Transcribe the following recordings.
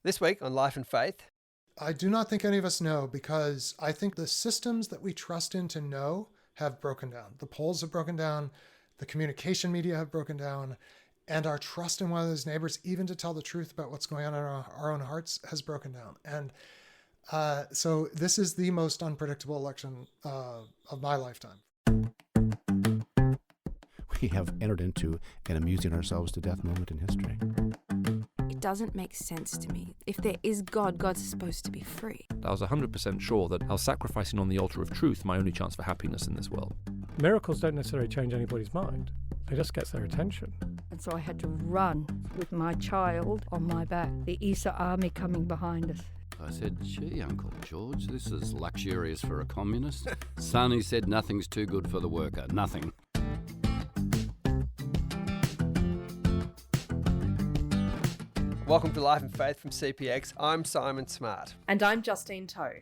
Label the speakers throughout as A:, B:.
A: This week on Life and Faith.
B: I do not think any of us know, because I think the systems that we trust in to know have broken down. The polls have broken down, the communication media have broken down, and our trust in one of those neighbors, even to tell the truth about what's going on in our own hearts, has broken down. And so this is the most unpredictable election of my lifetime.
C: We have entered into an amusing ourselves to death moment in history.
D: It doesn't make sense to me. If there is God, God's supposed to be free.
E: I was 100% sure that I was sacrificing on the altar of truth my only chance for happiness in this world.
F: Miracles don't necessarily change anybody's mind. They just get their attention.
G: And so I had to run with my child on my back, the ESA army coming behind us.
H: I said, gee, Uncle George, this is luxurious for a communist. Sonny said nothing's too good for the worker, nothing.
A: Welcome to Life and Faith from CPX. I'm Simon Smart.
I: And I'm Justine Toe.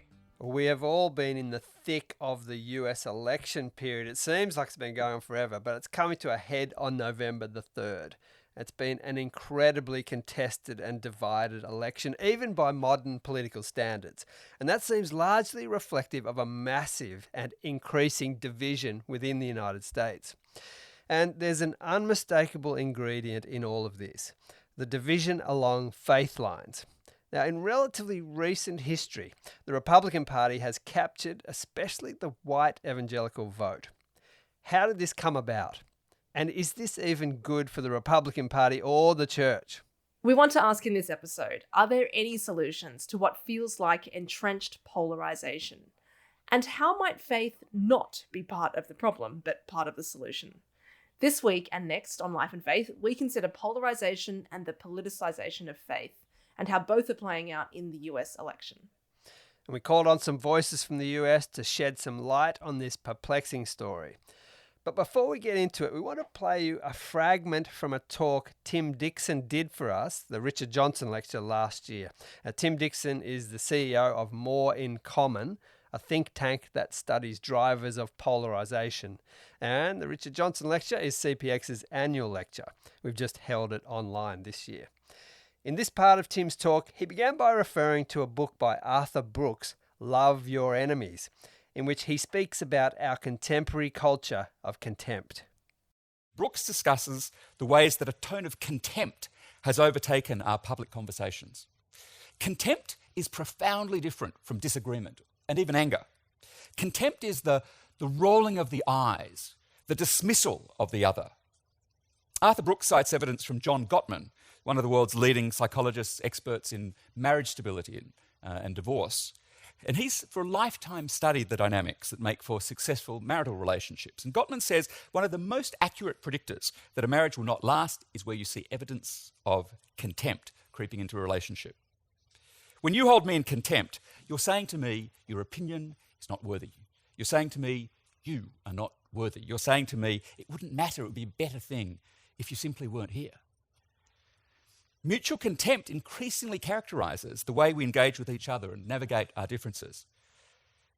A: We have all been in the thick of the US election period. It seems like it's been going on forever, but it's coming to a head on November the 3rd. It's been an incredibly contested and divided election, even by modern political standards. And that seems largely reflective of a massive and increasing division within the United States. And there's an unmistakable ingredient in all of this: the division along faith lines. Now, in relatively recent history, the Republican Party has captured especially the white evangelical vote. How did this come about? And is this even good for the Republican Party or the church?
I: We want to ask in this episode, are there any solutions to what feels like entrenched polarization? And how might faith not be part of the problem, but part of the solution? This week and next on Life and Faith, we consider polarization and the politicization of faith, and how both are playing out in the US election.
A: And we called on some voices from the US to shed some light on this perplexing story. But before we get into it, we want to play you a fragment from a talk Tim Dixon did for us, the Richard Johnson lecture last year. Tim Dixon is the CEO of More in Common, a think tank that studies drivers of polarization. And the Richard Johnson lecture is CPX's annual lecture. We've just held it online this year. In this part of Tim's talk, he began by referring to a book by Arthur Brooks, Love Your Enemies, in which he speaks about our contemporary culture of contempt.
J: Brooks discusses the ways that a tone of contempt has overtaken our public conversations. Contempt is profoundly different from disagreement and even anger. Contempt is the rolling of the eyes, the dismissal of the other. Arthur Brooks cites evidence from John Gottman, one of the world's leading psychologists, experts in marriage stability and divorce. And he's for a lifetime studied the dynamics that make for successful marital relationships. And Gottman says one of the most accurate predictors that a marriage will not last is where you see evidence of contempt creeping into a relationship. When you hold me in contempt, you're saying to me, your opinion is not worthy. You're saying to me, you are not worthy. You're saying to me, it wouldn't matter, it would be a better thing if you simply weren't here. Mutual contempt increasingly characterises the way we engage with each other and navigate our differences.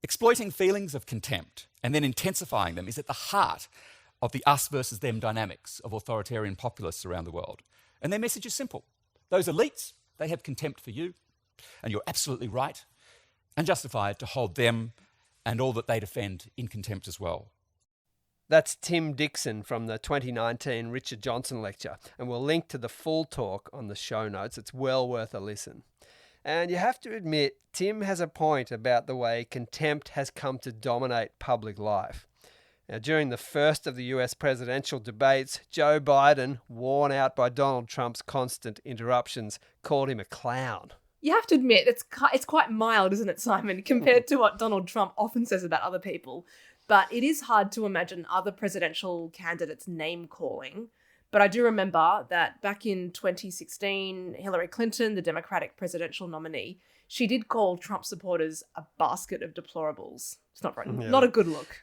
J: Exploiting feelings of contempt and then intensifying them is at the heart of the us versus them dynamics of authoritarian populists around the world. And their message is simple. Those elites, they have contempt for you, and you're absolutely right and justified to hold them and all that they defend in contempt as well.
A: That's Tim Dixon from the 2019 Richard Johnson lecture, and we'll link to the full talk on the show notes. It's well worth a listen. And you have to admit, Tim has a point about the way contempt has come to dominate public life. Now, during the first of the US presidential debates, Joe Biden, worn out by Donald Trump's constant interruptions, called him a clown.
I: You have to admit, it's quite mild, isn't it, Simon, compared to what Donald Trump often says about other people. But it is hard to imagine other presidential candidates name-calling. But I do remember that back in 2016, Hillary Clinton, the Democratic presidential nominee, she did call Trump supporters a basket of deplorables. It's not right. Yeah. Not a good look.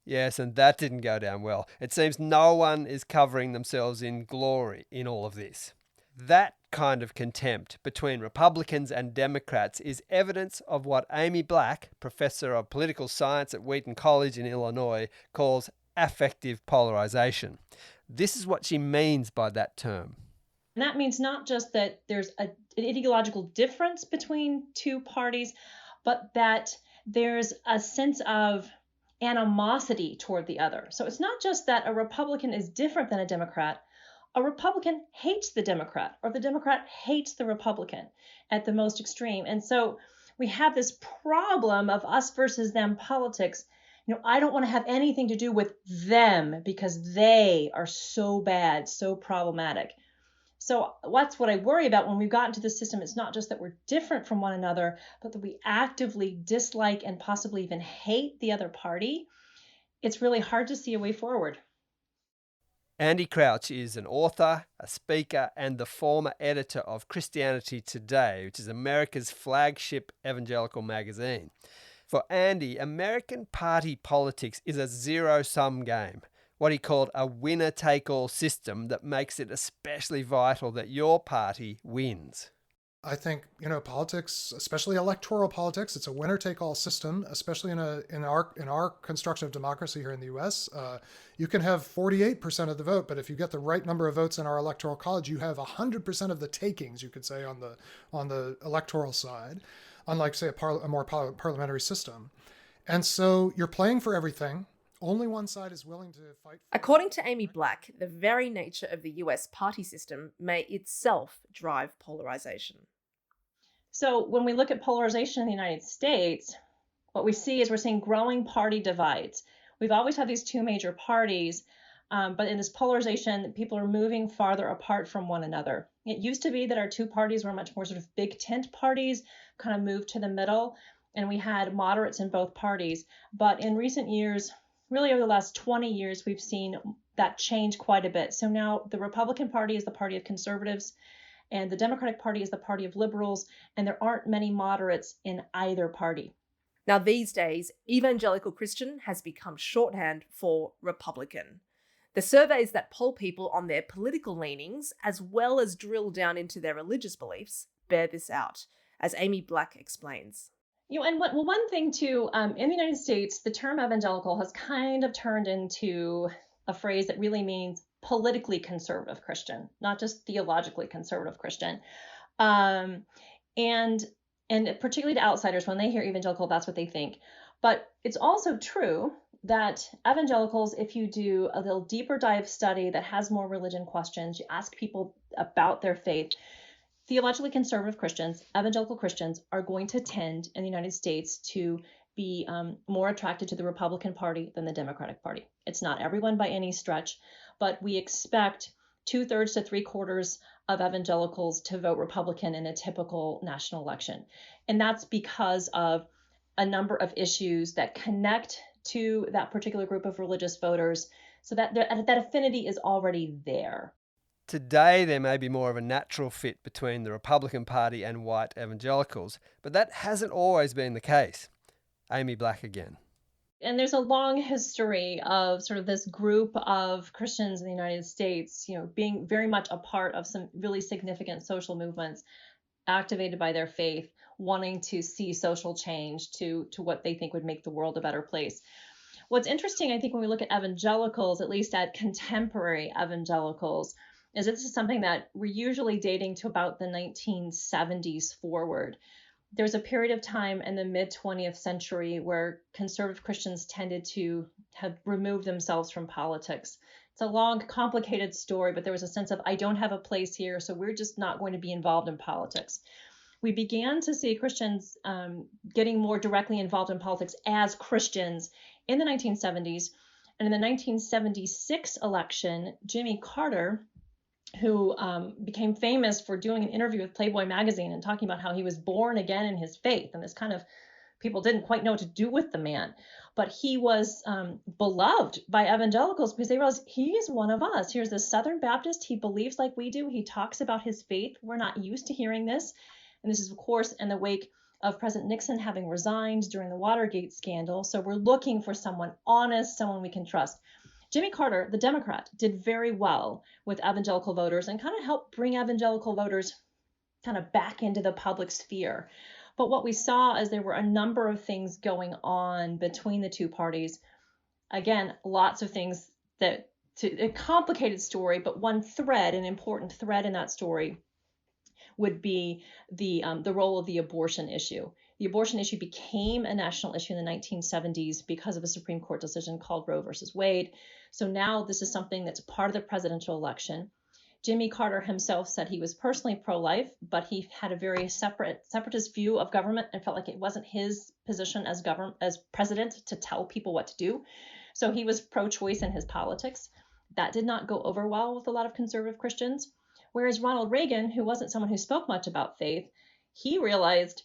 A: Yes, and that didn't go down well. It seems no one is covering themselves in glory in all of this. That kind of contempt between Republicans and Democrats is evidence of what Amy Black, professor of political science at Wheaton College in Illinois, calls affective polarization. This is what she means by that term.
K: And that means not just that there's an ideological difference between two parties, but that there's a sense of animosity toward the other. So it's not just that a Republican is different than a Democrat. A Republican hates the Democrat, or the Democrat hates the Republican at the most extreme. And so we have this problem of us versus them politics. I don't want to have anything to do with them because they are so bad, so problematic. So that's what I worry about when we've gotten to this system. It's not just that we're different from one another, but that we actively dislike and possibly even hate the other party. It's really hard to see a way forward.
A: Andy Crouch is an author, a speaker, and the former editor of Christianity Today, which is America's flagship evangelical magazine. For Andy, American party politics is a zero-sum game, what he called a winner-take-all system that makes it especially vital that your party wins.
B: I think, politics, especially electoral politics, it's a winner-take-all system, especially in our construction of democracy here in the U.S. You can have 48% of the vote, but if you get the right number of votes in our electoral college, you have 100% of the takings, you could say, on the electoral side, unlike, say, a more parliamentary system. And so you're playing for everything. Only one side is willing to fight.
I: According to Amy Black, the very nature of the US party system may itself drive polarization.
K: So when we look at polarization in the United States, what we see is we're seeing growing party divides. We've always had these two major parties, but in this polarization, people are moving farther apart from one another. It used to be that our two parties were much more sort of big tent parties, kind of moved to the middle, and we had moderates in both parties. But in recent years, really over the last 20 years, we've seen that change quite a bit. So now the Republican Party is the party of conservatives, and the Democratic Party is the party of liberals, and there aren't many moderates in either party.
I: Now, these days, evangelical Christian has become shorthand for Republican. The surveys that poll people on their political leanings, as well as drill down into their religious beliefs, bear this out, as Amy Black explains.
K: And one thing too, in the United States, the term evangelical has kind of turned into a phrase that really means politically conservative Christian, not just theologically conservative Christian. And particularly to outsiders, when they hear evangelical, that's what they think. But it's also true that evangelicals, if you do a little deeper dive study that has more religion questions, you ask people about their faith, theologically conservative Christians, evangelical Christians, are going to tend in the United States to be more attracted to the Republican Party than the Democratic Party. It's not everyone by any stretch, but we expect 2/3 to 3/4 of evangelicals to vote Republican in a typical national election. And that's because of a number of issues that connect to that particular group of religious voters, so that that affinity is already there.
A: Today, there may be more of a natural fit between the Republican Party and white evangelicals, but that hasn't always been the case. Amy Black again.
K: And there's a long history of sort of this group of Christians in the United States, being very much a part of some really significant social movements, activated by their faith, wanting to see social change to what they think would make the world a better place. What's interesting, I think, when we look at evangelicals, at least at contemporary evangelicals, is this is something that we're usually dating to about the 1970s forward. There's a period of time in the mid-20th century where conservative Christians tended to have removed themselves from politics. It's a long, complicated story, but there was a sense of, I don't have a place here, so we're just not going to be involved in politics. We began to see Christians getting more directly involved in politics as Christians in the 1970s. And in the 1976 election, Jimmy Carter, who became famous for doing an interview with Playboy magazine and talking about how he was born again in his faith. And this kind of, people didn't quite know what to do with the man. But he was beloved by evangelicals because they realized he is one of us. Here's this Southern Baptist. He believes like we do. He talks about his faith. We're not used to hearing this. And this is, of course, in the wake of President Nixon having resigned during the Watergate scandal. So we're looking for someone honest, someone we can trust. Jimmy Carter, the Democrat, did very well with evangelical voters and kind of helped bring evangelical voters kind of back into the public sphere. But what we saw is there were a number of things going on between the two parties. Again, lots of things that a complicated story, but one thread, an important thread in that story, would be the role of the abortion issue. The abortion issue became a national issue in the 1970s because of a Supreme Court decision called Roe versus Wade. So now this is something that's part of the presidential election. Jimmy Carter himself said he was personally pro-life, but he had a very separatist view of government and felt like it wasn't his position as president to tell people what to do. So he was pro-choice in his politics. That did not go over well with a lot of conservative Christians. Whereas Ronald Reagan, who wasn't someone who spoke much about faith, he realized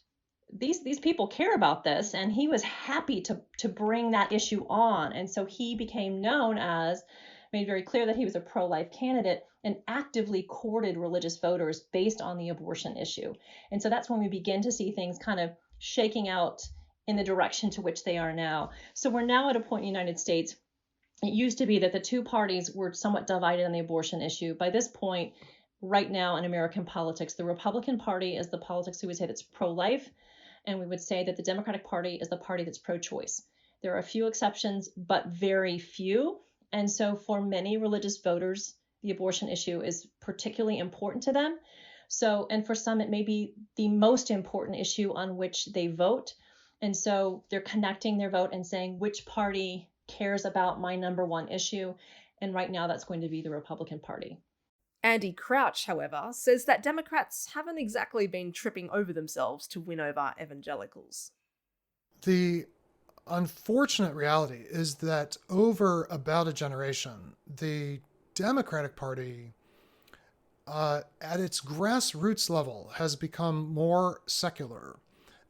K: these people care about this, and he was happy to bring that issue on. And so he became known as, made very clear that he was a pro-life candidate and actively courted religious voters based on the abortion issue. And so that's when we begin to see things kind of shaking out in the direction to which they are now. So we're now at a point in the United States. It used to be that the two parties were somewhat divided on the abortion issue. By this point, right now in American politics, the Republican Party is the politics we would say that's pro-life, and we would say that the Democratic Party is the party that's pro-choice. There are a few exceptions, but very few. And so for many religious voters, the abortion issue is particularly important to them. So, and for some, it may be the most important issue on which they vote. And so they're connecting their vote and saying, which party cares about my number one issue? And right now, that's going to be the Republican Party.
I: Andy Crouch, however, says that Democrats haven't exactly been tripping over themselves to win over evangelicals.
B: The unfortunate reality is that over about a generation, the Democratic Party, at its grassroots level, has become more secular.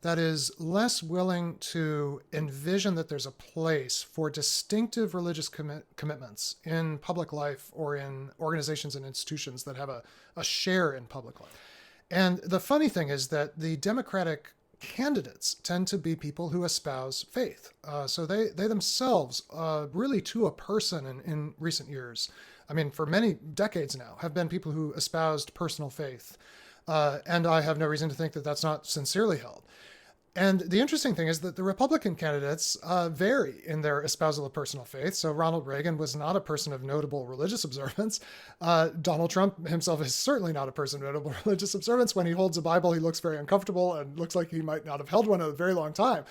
B: That is, less willing to envision that there's a place for distinctive religious commitments in public life or in organizations and institutions that have a share in public life. And the funny thing is that the Democratic candidates tend to be people who espouse faith. So they themselves, really to a person in recent years, I mean, for many decades now, have been people who espoused personal faith. And I have no reason to think that that's not sincerely held. And the interesting thing is that the Republican candidates vary in their espousal of personal faith. So Ronald Reagan was not a person of notable religious observance. Donald Trump himself is certainly not a person of notable religious observance. When he holds a Bible, he looks very uncomfortable and looks like he might not have held one in a very long time.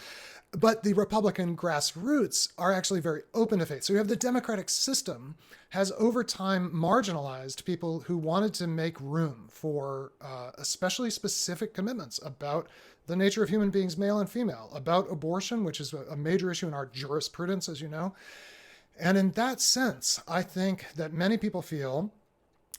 B: But the Republican grassroots are actually very open to faith. So you have the democratic system has over time marginalized people who wanted to make room for especially specific commitments about the nature of human beings, male and female, about abortion, which is a major issue in our jurisprudence, as you know. And in that sense, I think that many people feel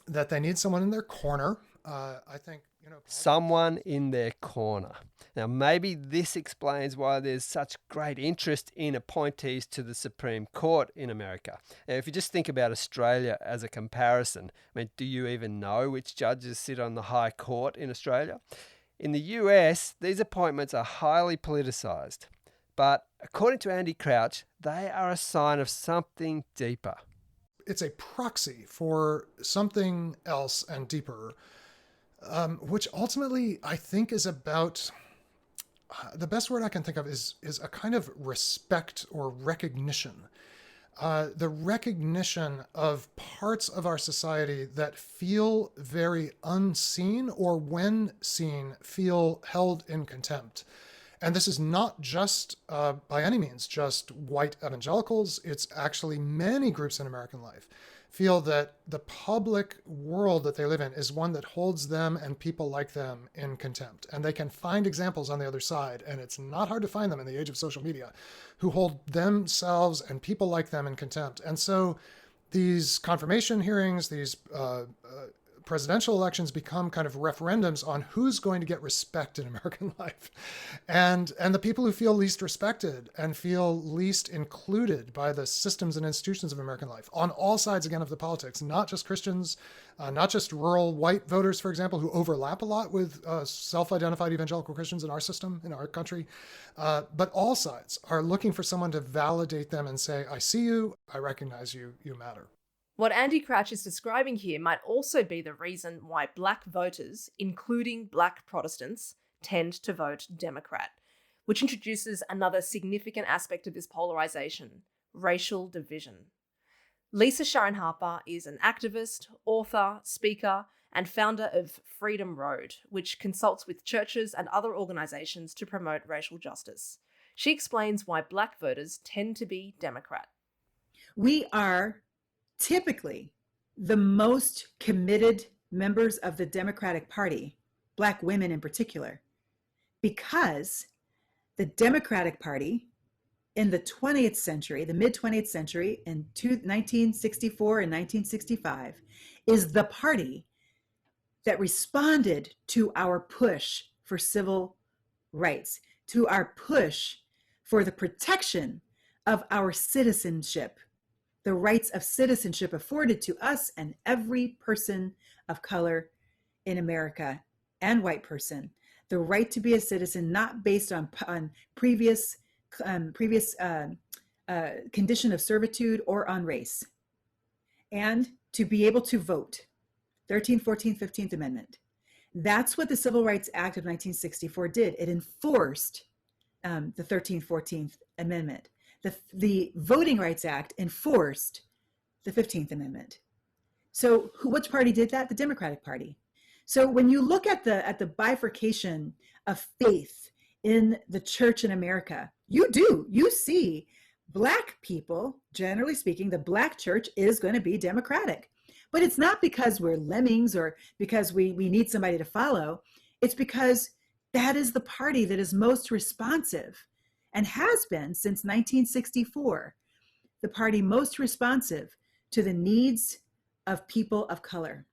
B: that they need someone in their corner. I think,
A: someone in their corner. Now, maybe this explains why there's such great interest in appointees to the Supreme Court in America. Now, if you just think about Australia as a comparison, I mean, do you even know which judges sit on the High Court in Australia? In the US, these appointments are highly politicised, but according to Andy Crouch, they are a sign of something deeper.
B: It's a proxy for something else and deeper, which ultimately I think is about, the best word I can think of is a kind of respect or recognition. The recognition of parts of our society that feel very unseen, or when seen, feel held in contempt. And this is not just, by any means, just white evangelicals. It's actually many groups in American life feel that the public world that they live in is one that holds them and people like them in contempt. And they can find examples on the other side, and it's not hard to find them in the age of social media, who hold themselves and people like them in contempt. And so these confirmation hearings, these presidential elections become kind of referendums on who's going to get respect in American life. And the people who feel least respected and feel least included by the systems and institutions of American life, on all sides, again, of the politics, not just Christians, not just rural white voters, for example, who overlap a lot with self-identified evangelical Christians in our system, in our country, but all sides are looking for someone to validate them and say, I see you, I recognize you, you matter.
I: What Andy Crouch is describing here might also be the reason why black voters, including Black Protestants, tend to vote Democrat, which introduces another significant aspect of this polarization: racial division. Lisa Sharon Harper is an activist, author, speaker, and founder of Freedom Road, which consults with churches and other organisations to promote racial justice. She explains why Black voters tend to be Democrat.
L: We are typically the most committed members of the Democratic Party, Black women in particular, because the Democratic Party in the 20th century, the mid-20th century, in 1964 and 1965, is the party that responded to our push for civil rights, to our push for the protection of our citizenship, the rights of citizenship afforded to us and every person of color in America and white person, the right to be a citizen not based on previous condition of servitude or on race, and to be able to vote. 13th, 14th, 15th Amendment. That's what the Civil Rights Act of 1964 did. It enforced the 13th, 14th Amendment. The Voting Rights Act enforced the 15th Amendment. So which party did that? The Democratic Party. So when you look at the bifurcation of faith in the church in America, you see Black people, generally speaking, the Black church is going to be Democratic. But it's not because we're lemmings or because we need somebody to follow. It's because that is the party that is most responsive and has been since 1964, the party most responsive to the needs of people of color.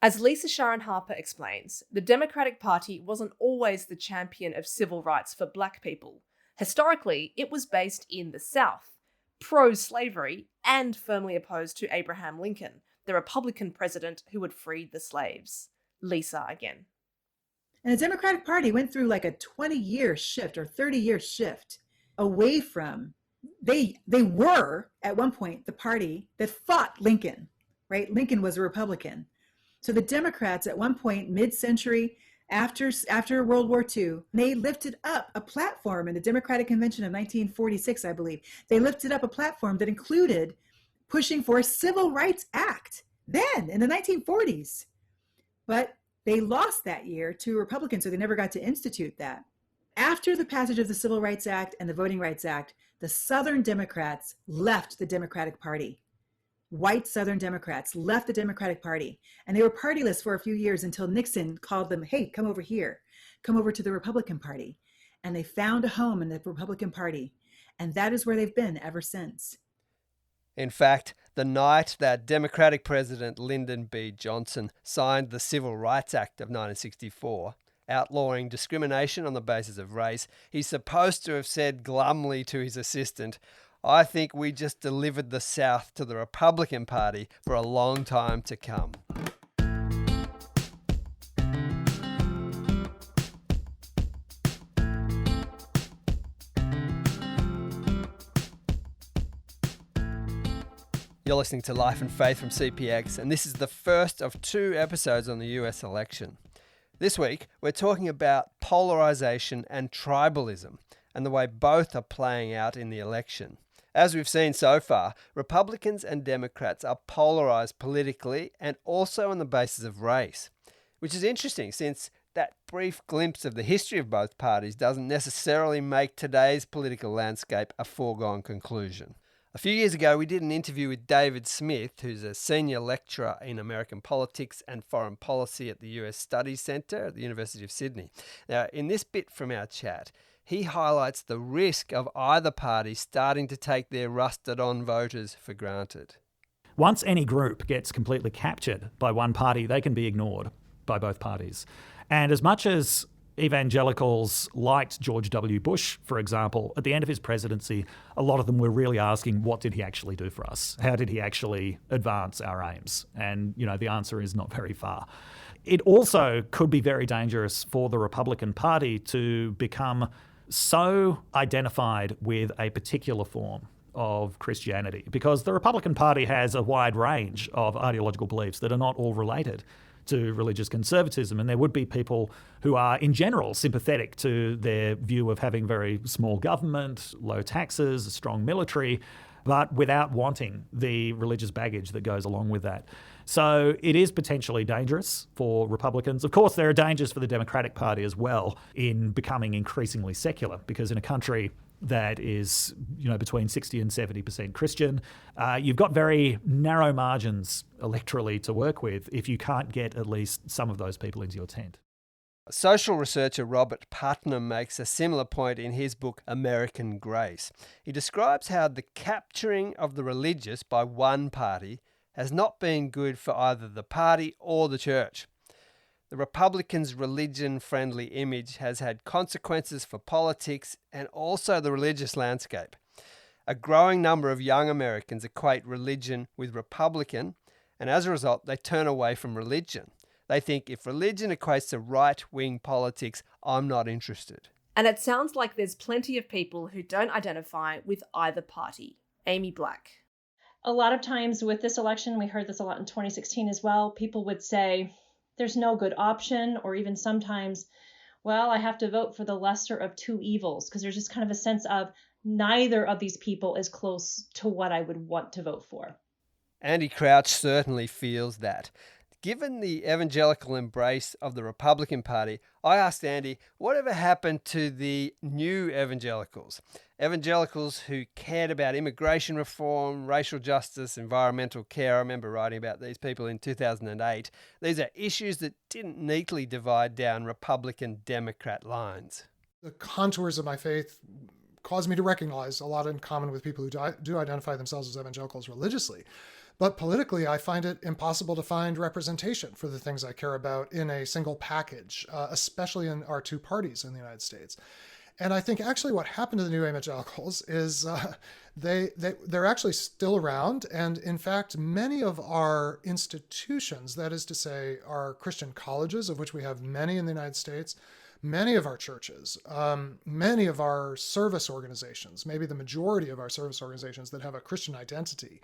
I: As Lisa Sharon Harper explains, the Democratic Party wasn't always the champion of civil rights for Black people. Historically, it was based in the South, pro-slavery and firmly opposed to Abraham Lincoln, the Republican president who had freed the slaves. Lisa again.
L: And the Democratic Party went through like a 20-year shift or 30-year shift away from, they were at one point the party that fought Lincoln, right? Lincoln was a Republican. So the Democrats at one point, mid-century, after World War II, they lifted up a platform in the Democratic Convention of 1946, I believe. They lifted up a platform that included pushing for a Civil Rights Act then in the 1940s. But they lost that year to Republicans, so they never got to institute that. After the passage of the Civil Rights Act and the Voting Rights Act, the Southern Democrats left the Democratic Party. White Southern Democrats left the Democratic Party, and they were partyless for a few years until Nixon called them, hey, come over here, come over to the Republican Party. And they found a home in the Republican Party, and that is where they've been ever since.
A: In fact, the night that Democratic President Lyndon B. Johnson signed the Civil Rights Act of 1964, outlawing discrimination on the basis of race, he's supposed to have said glumly to his assistant, I think we just delivered the South to the Republican Party for a long time to come. You're listening to Life and Faith from CPX, and this is the first of 2 episodes on the US election. This week, we're talking about polarisation and tribalism, and the way both are playing out in the election. As we've seen so far, Republicans and Democrats are polarised politically and also on the basis of race, which is interesting since that brief glimpse of the history of both parties doesn't necessarily make today's political landscape a foregone conclusion. A few years ago, we did an interview with David Smith, who's a senior lecturer in American politics and foreign policy at the US Studies Centre at the University of Sydney. Now, in this bit from our chat, he highlights the risk of either party starting to take their rusted-on voters for granted.
M: Once any group gets completely captured by one party, they can be ignored by both parties. And as much as evangelicals liked George W. Bush, for example, at the end of his presidency, a lot of them were really asking, what did he actually do for us? How did he actually advance our aims? And, the answer is not very far. It also could be very dangerous for the Republican Party to become so identified with a particular form of Christianity, because the Republican Party has a wide range of ideological beliefs that are not all related to religious conservatism. And there would be people who are, in general, sympathetic to their view of having very small government, low taxes, a strong military. but without wanting the religious baggage that goes along with that. So it is potentially dangerous for Republicans. Of course, there are dangers for the Democratic Party as well in becoming increasingly secular, because in a country that is, between 60 and 70% Christian, you've got very narrow margins electorally to work with if you can't get at least some of those people into your tent.
A: Social researcher Robert Putnam makes a similar point in his book American Grace. He describes how the capturing of the religious by one party has not been good for either the party or the church. The Republicans' religion-friendly image has had consequences for politics and also the religious landscape. A growing number of young Americans equate religion with Republican, and as a result, they turn away from religion. They think if religion equates to right-wing politics, I'm not interested.
I: And it sounds like there's plenty of people who don't identify with either party. Amy Black.
K: A lot of times with this election, we heard this a lot in 2016 as well, people would say, there's no good option, or even sometimes, well, I have to vote for the lesser of two evils, because there's just kind of a sense of neither of these people is close to what I would want to vote for.
A: Andy Crouch certainly feels that. Given the evangelical embrace of the Republican Party, I asked Andy, whatever happened to the new evangelicals? Evangelicals who cared about immigration reform, racial justice, environmental care. I remember writing about these people in 2008. These are issues that didn't neatly divide down Republican-Democrat lines.
B: The contours of my faith caused me to recognize a lot in common with people who do identify themselves as evangelicals religiously. But politically, I find it impossible to find representation for the things I care about in a single package, especially in our two parties in the United States. And I think actually what happened to the new evangelicals is they're actually still around. And in fact, many of our institutions, that is to say, our Christian colleges, of which we have many in the United States, many of our churches, many of our service organizations, maybe the majority of our service organizations that have a Christian identity,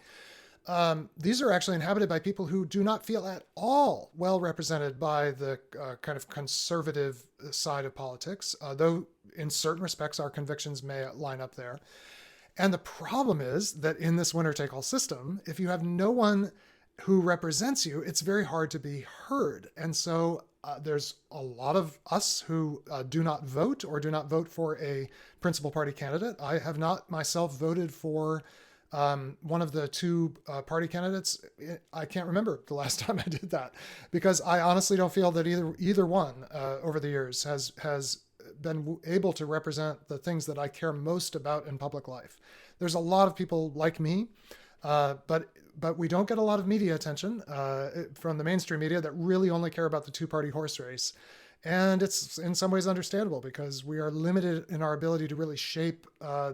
B: these are actually inhabited by people who do not feel at all well represented by the kind of conservative side of politics, though in certain respects our convictions may line up there. And the problem is that in this winner-take-all system, if you have no one who represents you, it's very hard to be heard. And so there's a lot of us who do not vote or do not vote for a principal party candidate. I have not myself voted for one of the two party candidates. I can't remember the last time I did that, because I honestly don't feel that either one over the years has been able to represent the things that I care most about in public life. There's a lot of people like me, but we don't get a lot of media attention from the mainstream media that really only care about the two-party horse race. And it's in some ways understandable, because we are limited in our ability to really shape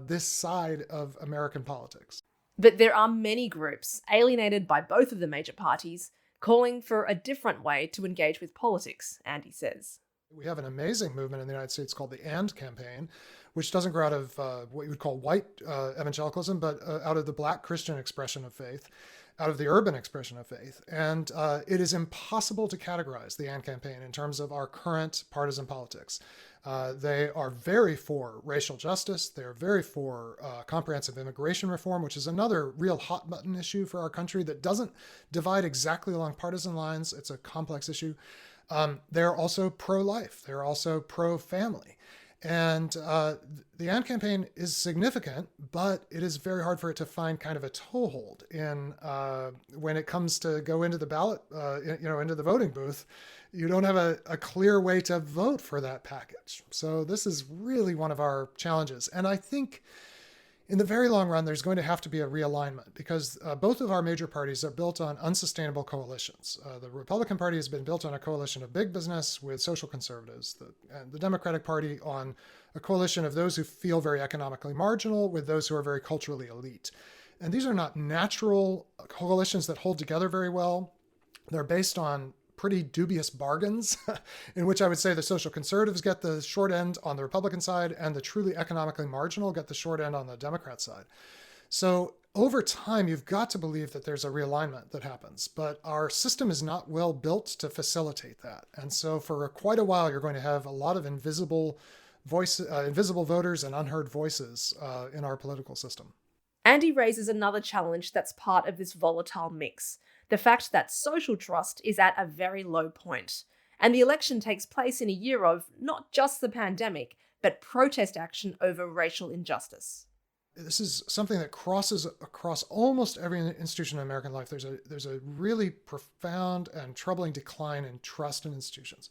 B: this side of American politics.
I: But there are many groups alienated by both of the major parties calling for a different way to engage with politics, Andy says.
B: We have an amazing movement in the United States called the AND campaign, which doesn't grow out of what you would call white evangelicalism, but out of the Black Christian expression of faith, out of the urban expression of faith. And it is impossible to categorize the AND campaign in terms of our current partisan politics. They are very for racial justice. They're very for comprehensive immigration reform, which is another real hot button issue for our country that doesn't divide exactly along partisan lines. It's a complex issue. They're also pro-life. They're also pro-family. And the AND campaign is significant, but it is very hard for it to find kind of a toehold in when it comes to go into the ballot, into the voting booth. You don't have a clear way to vote for that package. So this is really one of our challenges. And I think in the very long run, there's going to have to be a realignment, because both of our major parties are built on unsustainable coalitions. The Republican Party has been built on a coalition of big business with social conservatives, and the Democratic Party on a coalition of those who feel very economically marginal with those who are very culturally elite. And these are not natural coalitions that hold together very well. They're based on pretty dubious bargains in which I would say the social conservatives get the short end on the Republican side and the truly economically marginal get the short end on the Democrat side. So over time, you've got to believe that there's a realignment that happens, but our system is not well built to facilitate that. And so for quite a while, you're going to have a lot of invisible voters and unheard voices in our political system.
I: Andy raises another challenge that's part of this volatile mix: the fact that social trust is at a very low point. And the election takes place in a year of not just the pandemic, but protest action over racial injustice.
B: This is something that crosses across almost every institution in American life. There's a really profound and troubling decline in trust in institutions.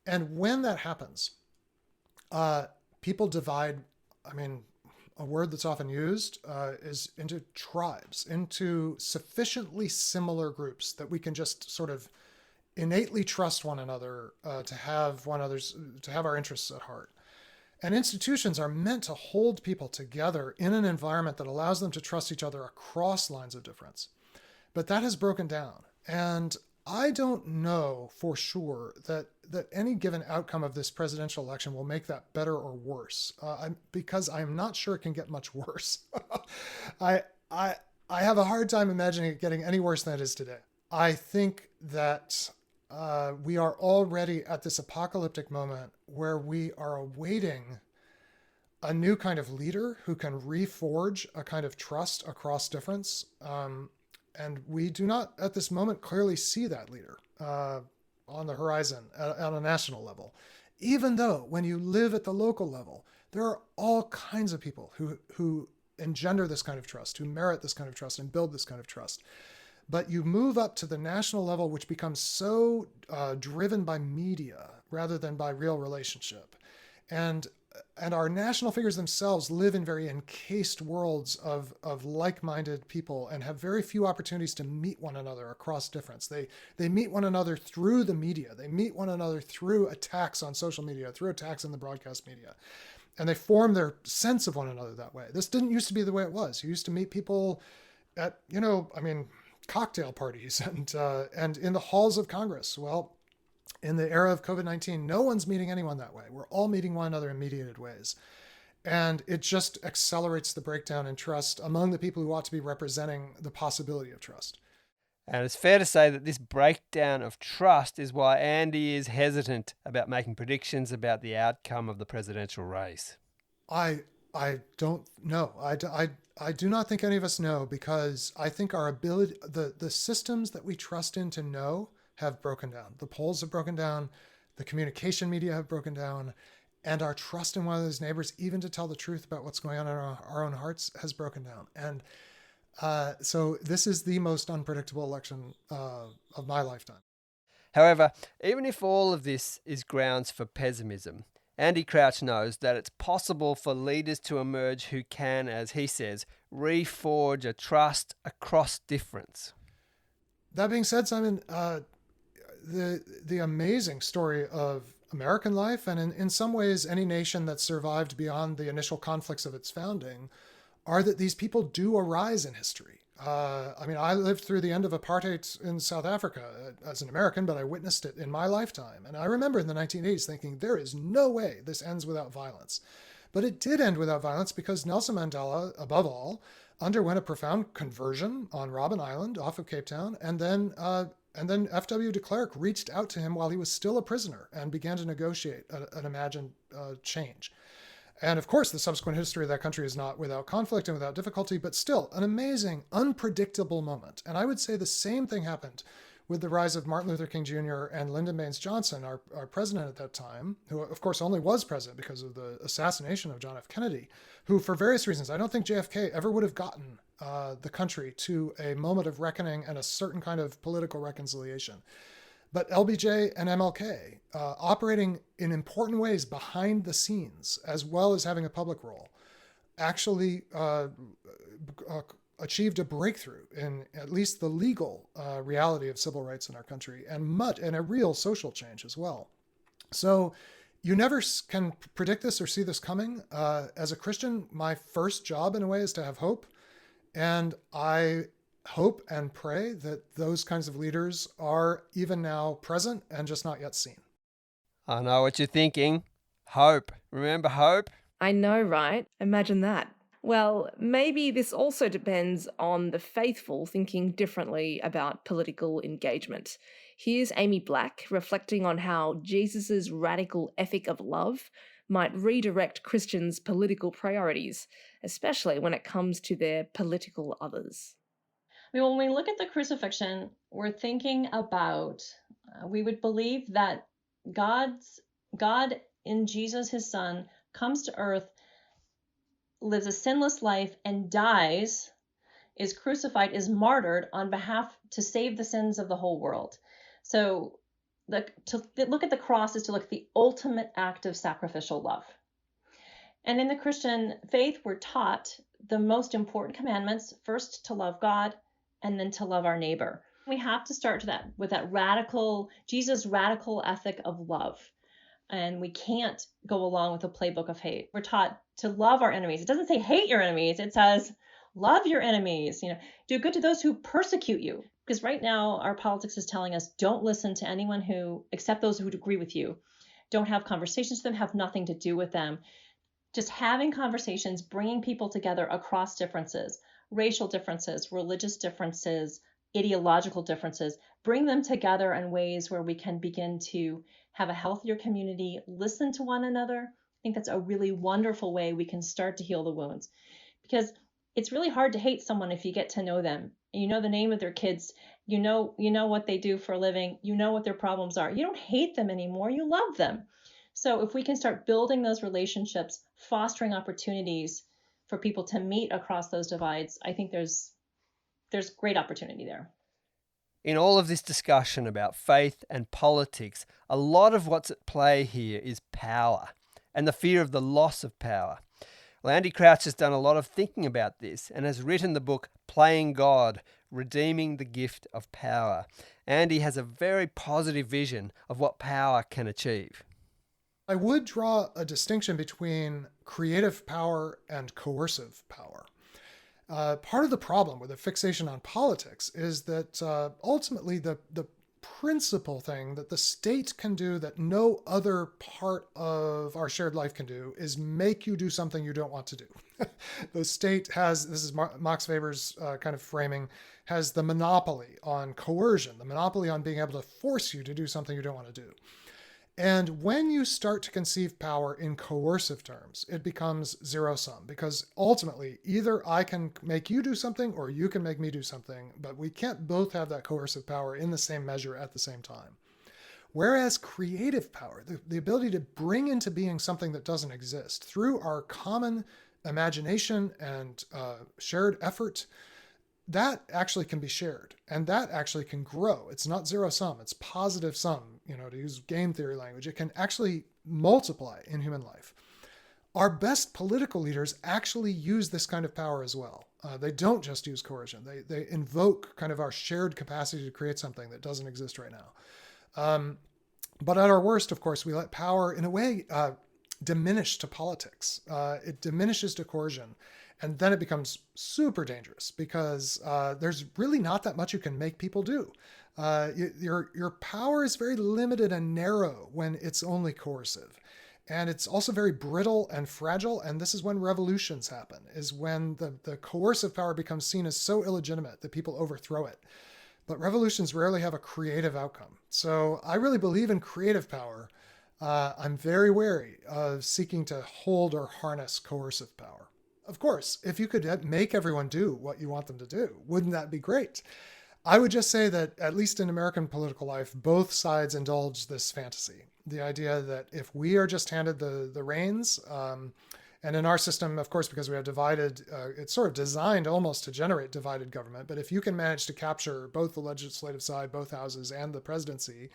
B: And when that happens, people divide, a word that's often used is into tribes, into sufficiently similar groups that we can just sort of innately trust one another, to have our interests at heart. And institutions are meant to hold people together in an environment that allows them to trust each other across lines of difference. But that has broken down. And I don't know for sure that any given outcome of this presidential election will make that better or worse, because I'm not sure it can get much worse. I have a hard time imagining it getting any worse than it is today. I think that we are already at this apocalyptic moment where we are awaiting a new kind of leader who can reforge a kind of trust across difference. And we do not at this moment clearly see that leader on the horizon on a national level. Even though when you live at the local level, there are all kinds of people who engender this kind of trust, who merit this kind of trust and build this kind of trust. But you move up to the national level, which becomes so driven by media rather than by real relationship. And our national figures themselves live in very encased worlds of like-minded people and have very few opportunities to meet one another across difference. They meet one another through the media. They meet one another through attacks on social media, through attacks in the broadcast media. And they form their sense of one another that way. This didn't used to be the way it was. You used to meet people at, cocktail parties and in the halls of Congress. Well, in the era of COVID-19, no one's meeting anyone that way. We're all meeting one another in mediated ways. And it just accelerates the breakdown in trust among the people who ought to be representing the possibility of trust.
A: And it's fair to say that this breakdown of trust is why Andy is hesitant about making predictions about the outcome of the presidential race.
B: I don't know. I do not think any of us know, because I think our ability, the systems that we trust in to know have broken down. The polls have broken down, the communication media have broken down, and our trust in one of those neighbors, even to tell the truth about what's going on in our own hearts, has broken down. And so this is the most unpredictable election of my lifetime.
A: However, even if all of this is grounds for pessimism, Andy Crouch knows that it's possible for leaders to emerge who can, as he says, reforge a trust across difference.
B: That being said, Simon, the amazing story of American life, and in some ways any nation that survived beyond the initial conflicts of its founding, are that these people do arise in history. I lived through the end of apartheid in South Africa as an American, but I witnessed it in my lifetime. And I remember in the 1980s thinking, there is no way this ends without violence. But it did end without violence because Nelson Mandela, above all, underwent a profound conversion on Robben Island off of Cape Town. And then F.W. de Klerk reached out to him while he was still a prisoner and began to negotiate an imagined change. And of course, the subsequent history of that country is not without conflict and without difficulty, but still an amazing, unpredictable moment. And I would say the same thing happened with the rise of Martin Luther King Jr. and Lyndon Baines Johnson, our president at that time, who of course only was president because of the assassination of John F. Kennedy, who for various reasons, I don't think JFK ever would have gotten the country to a moment of reckoning and a certain kind of political reconciliation. But LBJ and MLK, operating in important ways behind the scenes, as well as having a public role, actually achieved a breakthrough in at least the legal reality of civil rights in our country, and a real social change as well. So you never can predict this or see this coming. As a Christian, my first job in a way is to have hope. And I hope and pray that those kinds of leaders are even now present and just not yet seen.
A: I know what you're thinking. Hope. Remember hope?
I: I know, right? Imagine that. Well, maybe this also depends on the faithful thinking differently about political engagement. Here's Amy Black reflecting on how Jesus' radical ethic of love might redirect Christians' political priorities, especially when it comes to their political others.
K: I mean, when we look at the crucifixion, we're thinking about, we would believe that God in Jesus, his son, comes to earth, lives a sinless life, and dies, is crucified, is martyred on behalf to save the sins of the whole world. So to look at the cross is to look at the ultimate act of sacrificial love. And in the Christian faith, we're taught the most important commandments, first to love God and then to love our neighbor. We have to start with that radical, Jesus' radical ethic of love. And we can't go along with a playbook of hate. We're taught to love our enemies. It doesn't say hate your enemies. It says love your enemies. Do good to those who persecute you. Because right now our politics is telling us don't listen to anyone except those who agree with you. Don't have conversations with them, have nothing to do with them. Just having conversations, bringing people together across differences, racial differences, religious differences, ideological differences, bring them together in ways where we can begin to have a healthier community, listen to one another. I think that's a really wonderful way we can start to heal the wounds. Because it's really hard to hate someone if you get to know them. You know the name of their kids, you know what they do for a living, you know what their problems are. You don't hate them anymore, you love them. So if we can start building those relationships, fostering opportunities for people to meet across those divides, I think there's great opportunity there.
A: In all of this discussion about faith and politics, a lot of what's at play here is power and the fear of the loss of power. Well, Andy Crouch has done a lot of thinking about this and has written the book Playing God, Redeeming the Gift of Power. Andy has a very positive vision of what power can achieve.
B: I would draw a distinction between creative power and coercive power. Part of the problem with a fixation on politics is that ultimately the principal thing that the state can do that no other part of our shared life can do is make you do something you don't want to do. The state has, this is Max Weber's kind of framing, has the monopoly on coercion, the monopoly on being able to force you to do something you don't want to do. And when you start to conceive power in coercive terms, it becomes zero sum, because ultimately either I can make you do something or you can make me do something, but we can't both have that coercive power in the same measure at the same time. Whereas creative power, the ability to bring into being something that doesn't exist through our common imagination and shared effort, that actually can be shared and that actually can grow. It's not zero sum, it's positive sum, to use game theory language. It can actually multiply in human life. Our best political leaders actually use this kind of power as well. They don't just use coercion. They invoke kind of our shared capacity to create something that doesn't exist right now. But at our worst, of course, we let power in a way diminish to politics. It diminishes to coercion. And then it becomes super dangerous because there's really not that much you can make people do. Your power is very limited and narrow when it's only coercive. And it's also very brittle and fragile. And this is when revolutions happen, is when the coercive power becomes seen as so illegitimate that people overthrow it. But revolutions rarely have a creative outcome. So I really believe in creative power. I'm very wary of seeking to hold or harness coercive power. Of course, if you could make everyone do what you want them to do, wouldn't that be great? I would just say that, at least in American political life, both sides indulge this fantasy. The idea that if we are just handed the reins, and in our system, of course, because we have divided, it's sort of designed almost to generate divided government. But if you can manage to capture both the legislative side, both houses, and the presidency,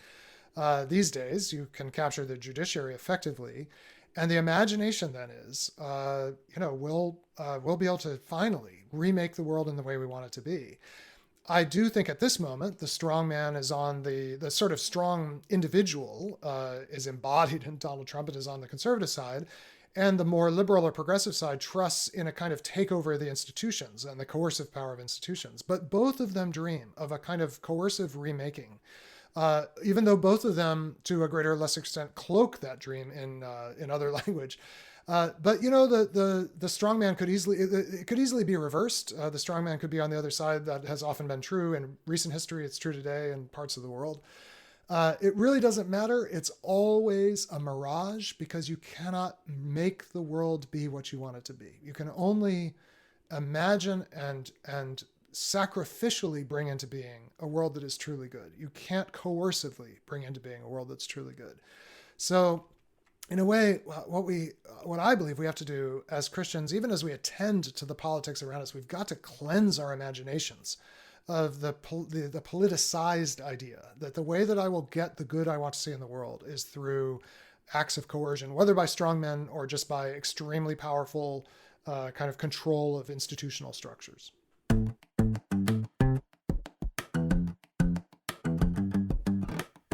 B: these days, you can capture the judiciary effectively. And the imagination then is, we'll be able to finally remake the world in the way we want it to be. I do think at this moment, the strong man is on the sort of strong individual is embodied in Donald Trump. It is on the conservative side. And the more liberal or progressive side trusts in a kind of takeover of the institutions and the coercive power of institutions. But both of them dream of a kind of coercive remaking. Even though both of them, to a greater or lesser extent, cloak that dream in other language. But the strongman could easily be reversed. The strongman could be on the other side. That has often been true in recent history. It's true today in parts of the world. It really doesn't matter. It's always a mirage because you cannot make the world be what you want it to be. You can only imagine and sacrificially bring into being a world that is truly good. You can't coercively bring into being a world that's truly good. So in a way, what I believe we have to do as Christians, even as we attend to the politics around us, we've got to cleanse our imaginations of the politicized idea that the way that I will get the good I want to see in the world is through acts of coercion, whether by strong men or just by extremely powerful kind of control of institutional structures.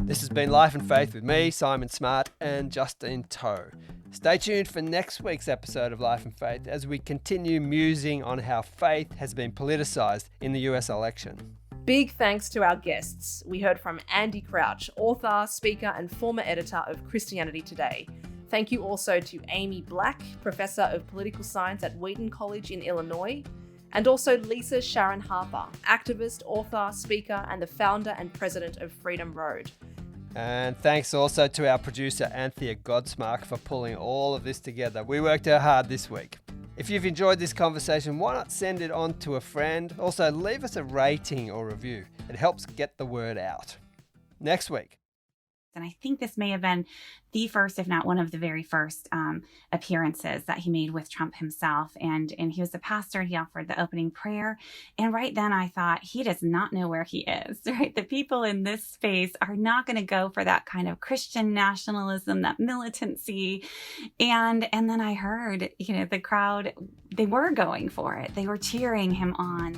A: This has been Life and Faith with me, Simon Smart, and Justine Toe. Stay tuned for next week's episode of Life and Faith as we continue musing on how faith has been politicised in the US election.
I: Big thanks to our guests. We heard from Andy Crouch, author, speaker, and former editor of Christianity Today. Thank you also to Amy Black, Professor of Political Science at Wheaton College in Illinois, and also Lisa Sharon Harper, activist, author, speaker, and the founder and president of Freedom Road.
A: And thanks also to our producer Anthea Godsmark for pulling all of this together. We worked out hard this week. If you've enjoyed this conversation, why not send it on to a friend? Also, leave us a rating or review. It helps get the word out. Next week.
N: And I think this may have been the first, if not one of the very first appearances that he made with Trump himself. And he was the pastor. He offered the opening prayer. And right then I thought, he does not know where he is, right? The people in this space are not going to go for that kind of Christian nationalism, that militancy. And then I heard, the crowd, they were going for it. They were cheering him on.